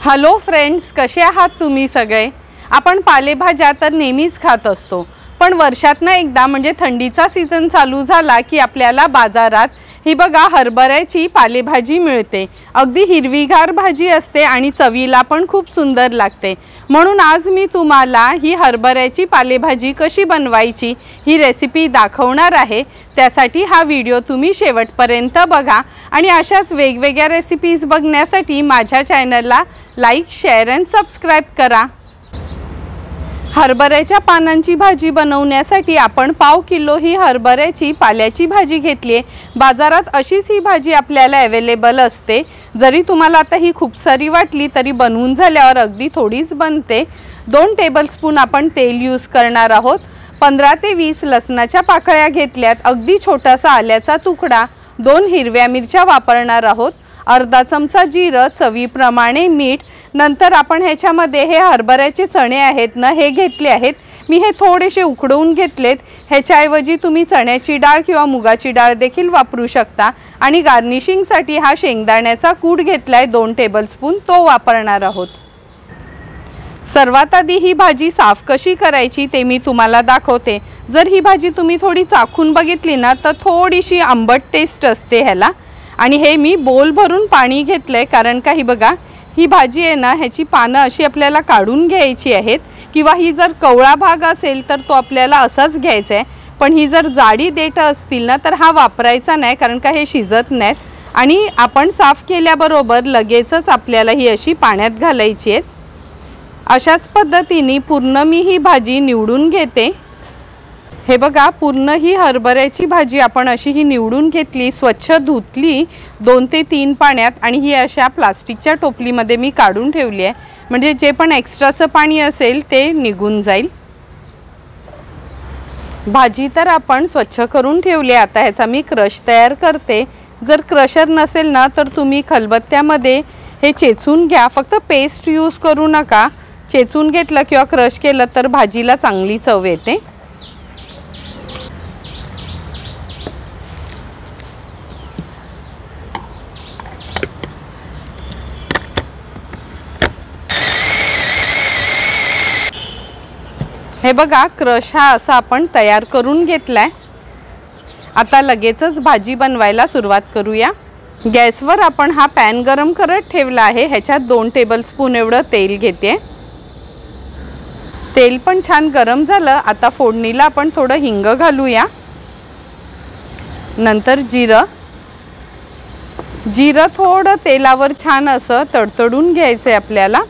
Hello friends, कसे आहात तुम्ही सगळे। आपण पालेभाज्या तर नेहमीच खात असतो, पण वर्षातनं एकदा म्हणजे थंडीचा सीझन चालू झाला की आपल्याला बाजारात ही बघा हरभऱ्याची पालेभाजी मिळते। अगदी हिरवीगार भाजी असते आणि चवीला पण खूप सुंदर लागते। म्हणून आज मी तुम्हाला ही हरभऱ्याची पालेभाजी कशी बनवायची ही रेसिपी दाखवणार आहे। त्यासाठी हा व्हिडिओ तुम्ही शेवटपर्यंत बघा आणि अशाच वेगवेगळ्या रेसिपीज बघण्यासाठी माझ्या चॅनलला लाईक, शेअर आणि सबस्क्राइब करा। हरभऱ्याच्या पानांची भाजी बनवण्यासाठी आपण पाव किलो ही हरभऱ्याची पाल्याची भाजी घेतली आहे। बाजारात अशीच ही भाजी आपल्याला अवेलेबल असते। जरी तुम्हाला आता ही खूप सारी वाटली तरी बनवून झाल्यावर अगदी थोडीच बनते। 2 टेबलस्पून आपण तेल यूज करणार आहोत। 15 ते 20 लसणाच्या पाकळ्या घेतल्यात। अगदी छोटासा आल्याचा तुकडा, 2 हिरव्या मिरच्या वापरणार आहोत। अर्धा चमचा जिरं, चवीप्रमाणे मीठ। नंतर आपण ह्याच्यामध्ये हे हरभऱ्याचे चणे आहेत ना, हे घेतले आहेत। मी हे थोडेसे उकडवून घेतलेत। ह्याच्याऐवजी तुम्ही चण्याची डाळ किंवा मुगाची डाळ देखील वापरू शकता। आणि गार्निशिंगसाठी हा शेंगदाण्याचा कूट घेतलाय 2 टेबलस्पून, तो वापरणार आहोत। सर्वात आधी ही भाजी साफ कशी करायची ते मी तुम्हाला दाखवते। जर ही भाजी तुम्ही थोडी चाखून बघितली ना तर थोडीशी आंबट टेस्ट असते ह्याला। आणि हे मी बोल भरून पाणी घेतलंय, कारण का ही बघा ही भाजी आहे ना, ह्याची पानं अशी आपल्याला काढून घ्यायची आहेत। किंवा ही जर कवळा भाग असेल तर तो आपल्याला असाच घ्यायचा आहे। पण ही जर जाडी देठ असतील ना तर हा वापरायचा नाही, कारण का हे शिजत नाहीत। आणि आपण साफ केल्याबरोबर लगेचच आपल्याला ही अशी पाण्यात घालायची आहे। अशाच पद्धतीने पूर्ण मी ही भाजी निवडून घेते। हे बघा पूर्ण ही हरभऱ्याची भाजी आपण अशी ही निवडून घेतली, स्वच्छ धुतली 2 ते 3 पाण्यात आणि ही अशा प्लास्टिकच्या टोपलीमध्ये मी काढून ठेवली आहे, म्हणजे जे पण एक्स्ट्राचं पाणी असेल ते निघून जाईल। भाजी तर आपण स्वच्छ करून ठेवली। आता ह्याचा मी क्रश तयार करते। जर क्रशर नसेल ना तर तुम्ही खलबत्त्यामध्ये हे चेचून घ्या, फक्त पेस्ट यूज करू नका। चेचून घेतलं किंवा क्रश केलं तर भाजीला चांगली चव येते। हे बघा क्रश हा असा आपण तयार करून घेतलाय। आता लगेचच भाजी बनवायला सुरुवात करूया। गॅसवर आपण हा पॅन गरम करत ठेवला आहे। ह्याच्यात 2 टेबलस्पून एवढं तेल घेते। तेल पण छान गरम झालं। आता फोडणीला आपण थोडं हिंग घालूया। नंतर जिरं थोडं तेलावर छान असं तडतडून घ्यायचं आहे आपल्याला।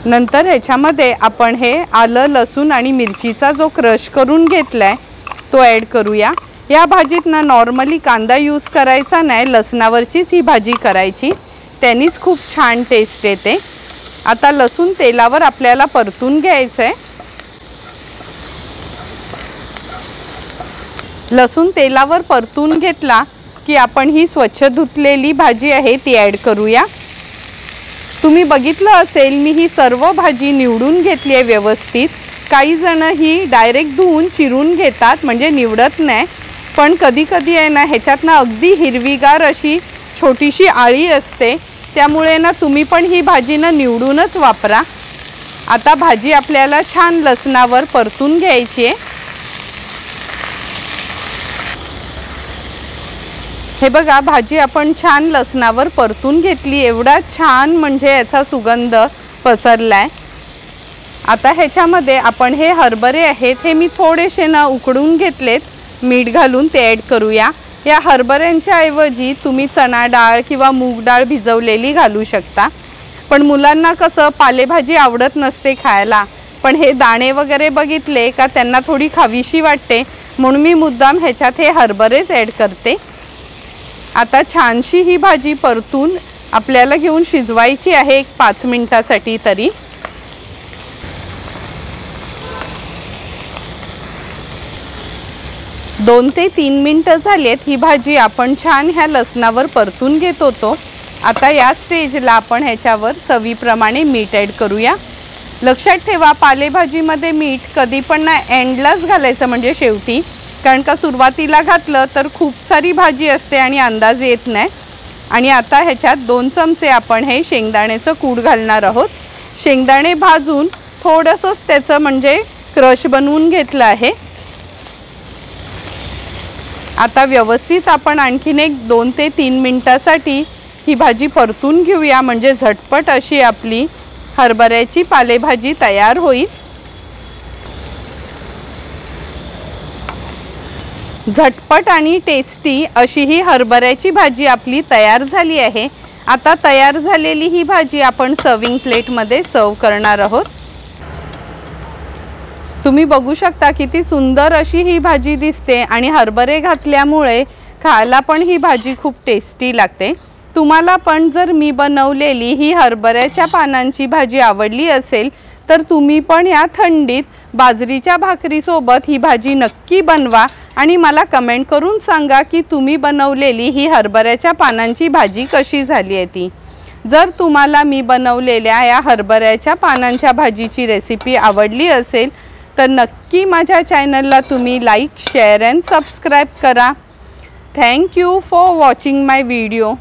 नंतर ह्याच्यामध्ये आपण हे आलं, लसूण आणि मिरचीचा जो क्रश करून घेतलाय तो ॲड करूया। या भाजीत ना नॉर्मली कांदा यूज करायचा नाही, लसणावरचीच ही भाजी करायची, त्यांनीच खूप छान टेस्ट येते। आता लसूण तेलावर आपल्याला परतून घ्यायचं आहे। लसूण तेलावर परतून घेतला की आपण ही स्वच्छ धुतलेली भाजी आहे ती ॲड करूया। तुम्ही बघितलं असेल मी ही सर्व भाजी निवडून घेतली आहे व्यवस्थित। काही जण ही डायरेक्ट धुवून चिरून घेतात, म्हणजे निवडत नाही। पण कधी कधी आहे ना ह्याच्यात ना अगदी हिरवीगार अशी छोटीशी आळी असते, त्यामुळे ना तुम्ही पण ही भाजी ना निवडूनच वापरा। आता भाजी आपल्याला छान लसणावर परतून घ्यायची आहे। हे बघा भाजी आपण छान लसणावर परतून घेतली। एवढा छान म्हणजे याचा सुगंध पसरलाय। आता ह्याच्यामध्ये आपण हे हरभरे आहेत हे मी थोडेसे ना उकडून घेतलेत, मीठ घालून ते ॲड करूया। या हरभऱ्यांच्या ऐवजी तुम्ही चणा डाळ किंवा मूग डाळ भिजवलेली घालू शकता। पण मुलांना कसं पालेभाजी आवडत नसते खायला, पण हे दाणे वगैरे बघितले का त्यांना थोडी खावीशी वाटते, म्हणून मी मुद्दाम ह्याच्यात हे हरभरेच ॲड करते। आता छानशी ही भाजी परतून आपल्याला घेऊन शिजवायची आहे 5 मिनिटासाठी तरी। दोन ते 3 मिनिटं झालेत। ही भाजी आपण छान ह्या लसणावर परतून घेत होतो। आता या स्टेजला आपण ह्याच्यावर चवीप्रमाणे मीठ ॲड करूया। लक्षात ठेवा पालेभाजीमध्ये मीठ कधी पण ना एंडलाच घालायचं, म्हणजे शेवटी, कारण का सुरुवातीला घातलं तर खूप सारी भाजी असते आणि अंदाज येत नाही। आणि आता ह्याच्यात 2 चमचे आपण हे शेंगदाण्याचं कूट घालणार आहोत। शेंगदाणे भाजून थोडंसंच त्याचं म्हणजे क्रश बनवून घेतलं आहे। आता व्यवस्थित आपण आणखीन एक 2 ते 3 मिनिटांसाठी ही भाजी परतून घेऊया, म्हणजे झटपट अशी आपली हरभऱ्याची पालेभाजी तयार होईल। झटपट आणि टेस्टी अशी ही हरभऱ्याची भाजी आपली तयार झाली आहे। आता तयार झालेली ही भाजी आपण सर्विंग प्लेटमध्ये सर्व करणार आहोत। तुम्ही बघू शकता किती सुंदर अशी ही भाजी दिसते आणि हरभरे घातल्यामुळे खायला पण ही भाजी खूप टेस्टी लागते। तुम्हाला पण जर मी बनवलेली ही हरभऱ्याच्या पानांची भाजी आवडली असेल तर तुम्ही पण या थंडीत बाजरीच्या भाकरीसोबत ही भाजी नक्की बनवा आणि मला कमेंट करून सांगा की तुम्ही बनवलेली ही हरभऱ्याच्या पानांची भाजी कशी झाली आहे ती। जर तुम्हाला मी बनवलेल्या या हरभऱ्याच्या पानांच्या भाजीची रेसिपी आवडली असेल तर नक्की माझ्या चॅनलला तुम्ही लाईक, शेअर अँड सबस्क्राईब करा। Thank you for watching my video.